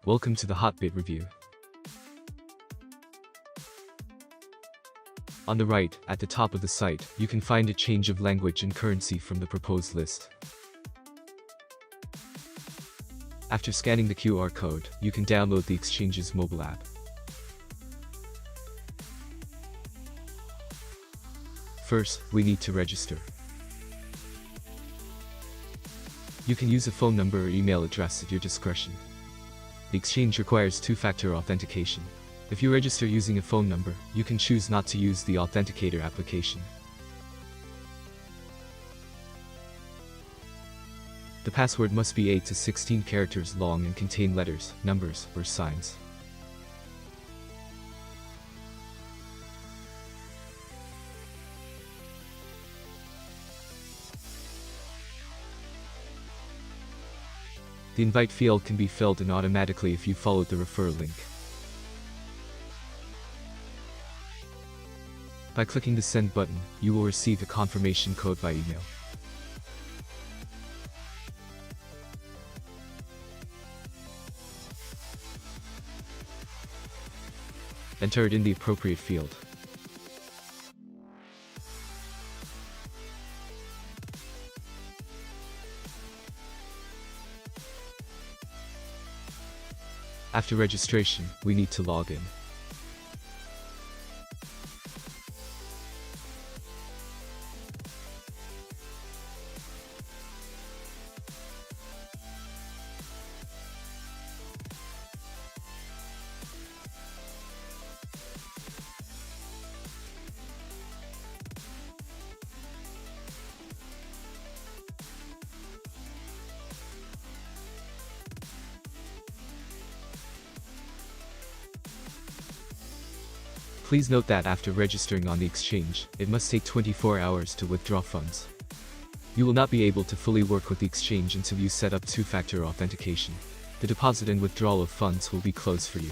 Welcome to the HOTbit review. On the right, at the top of the site, you can find a change of language and currency from the proposed list. After scanning the QR code, you can download the exchange's mobile app. First, we need to register. You can use a phone number or email address at your discretion. The exchange requires two-factor authentication. If you register using a phone number, you can choose not to use the authenticator application. The password must be 8 to 16 characters long and contain letters, numbers, or signs. The invite field can be filled in automatically if you followed the referral link. By clicking the send button, you will receive a confirmation code by email. Enter it in the appropriate field. After registration, we need to log in. Please note that after registering on the exchange, it must take 24 hours to withdraw funds. You will not be able to fully work with the exchange until you set up two-factor authentication. The deposit and withdrawal of funds will be closed for you.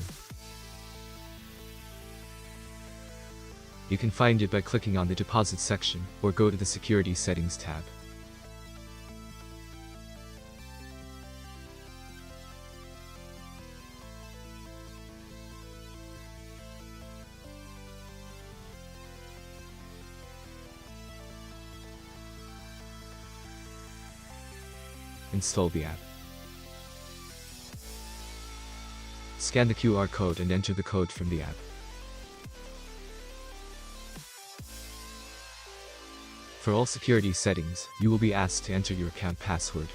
You can find it by clicking on the deposit section, or go to the security settings tab. Install the app. Scan the QR code and enter the code from the app. For all security settings, you will be asked to enter your account password.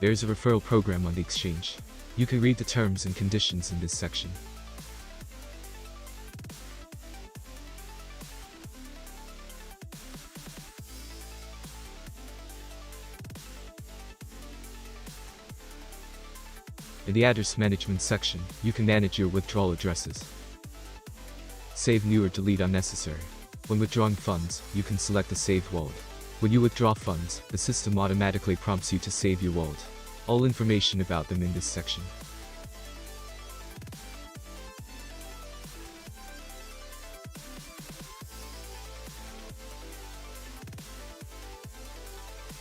There is a referral program on the exchange. You can read the terms and conditions in this section. In the address management section, you can manage your withdrawal addresses. Save new or delete unnecessary. When withdrawing funds, you can select the saved wallet. When you withdraw funds, the system automatically prompts you to save your wallet. All information about them in this section.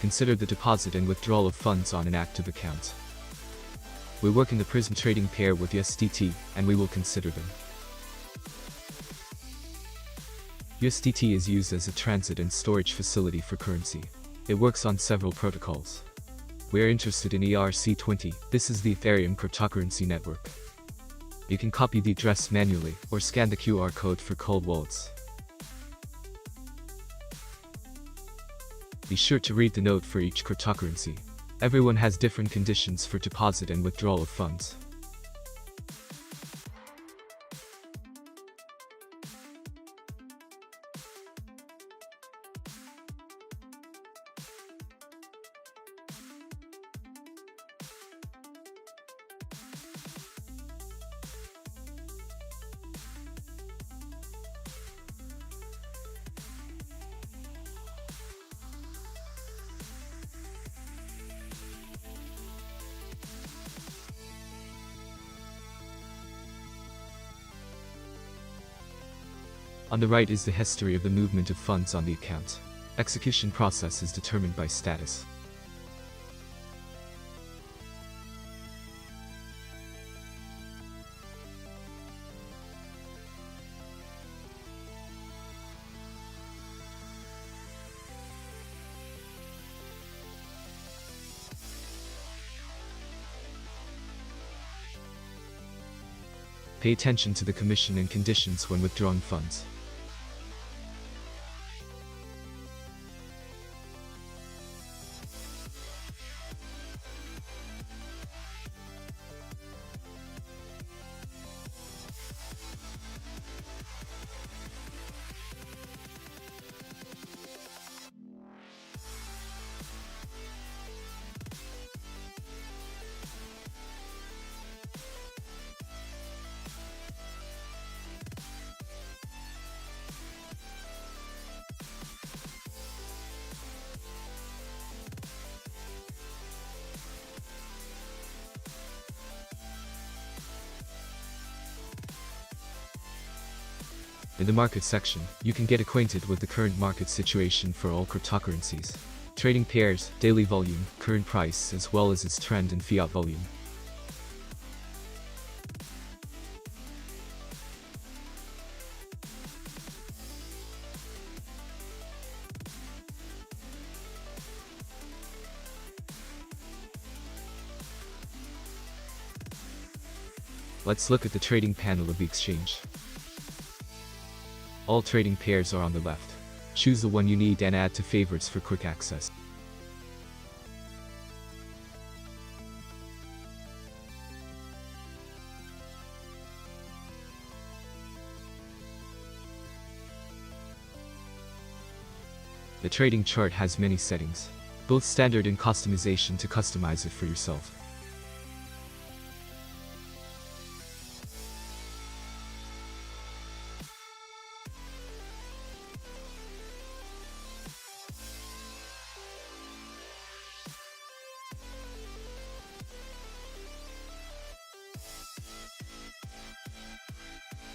Consider the deposit and withdrawal of funds on an active account. We work in the PRIZM trading pair with USDT, and we will consider them. USDT is used as a transit and storage facility for currency. It works on several protocols. We are interested in ERC20, this is the Ethereum cryptocurrency network. You can copy the address manually, or scan the QR code for cold wallets. Be sure to read the note for each cryptocurrency. Everyone has different conditions for deposit and withdrawal of funds. On the right is the history of the movement of funds on the account. Execution process is determined by status. Pay attention to the commission and conditions when withdrawing funds. In the market section, you can get acquainted with the current market situation for all cryptocurrencies. Trading pairs, daily volume, current price, as well as its trend and fiat volume. Let's look at the trading panel of the exchange. All trading pairs are on the left. Choose the one you need and add to favorites for quick access. The trading chart has many settings, both standard and customization to customize it for yourself.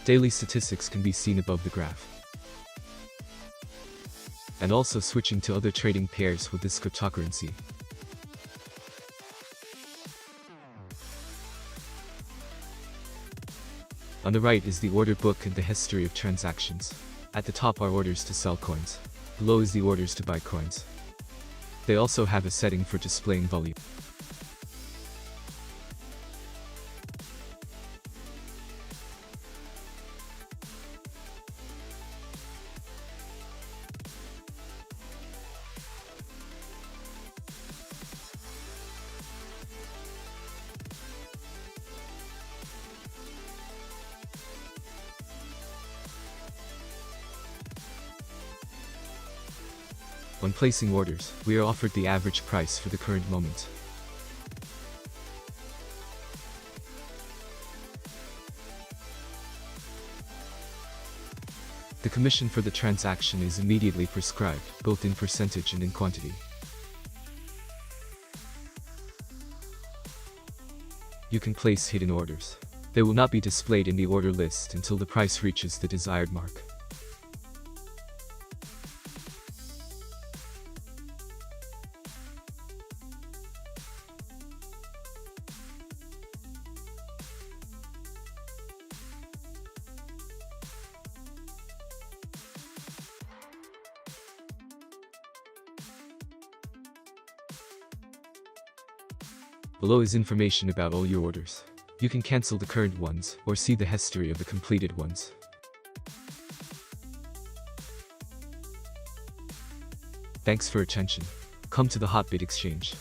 Daily statistics can be seen above the graph. And also switching to other trading pairs with this cryptocurrency. On the right is the order book and the history of transactions. At the top are orders to sell coins. Below is the orders to buy coins. They also have a setting for displaying volume. When placing orders, we are offered the average price for the current moment. The commission for the transaction is immediately prescribed, both in percentage and in quantity. You can place hidden orders. They will not be displayed in the order list until the price reaches the desired mark. Below is information about all your orders. You can cancel the current ones, or see the history of the completed ones. Thanks for attention. Come to the HOTbit exchange.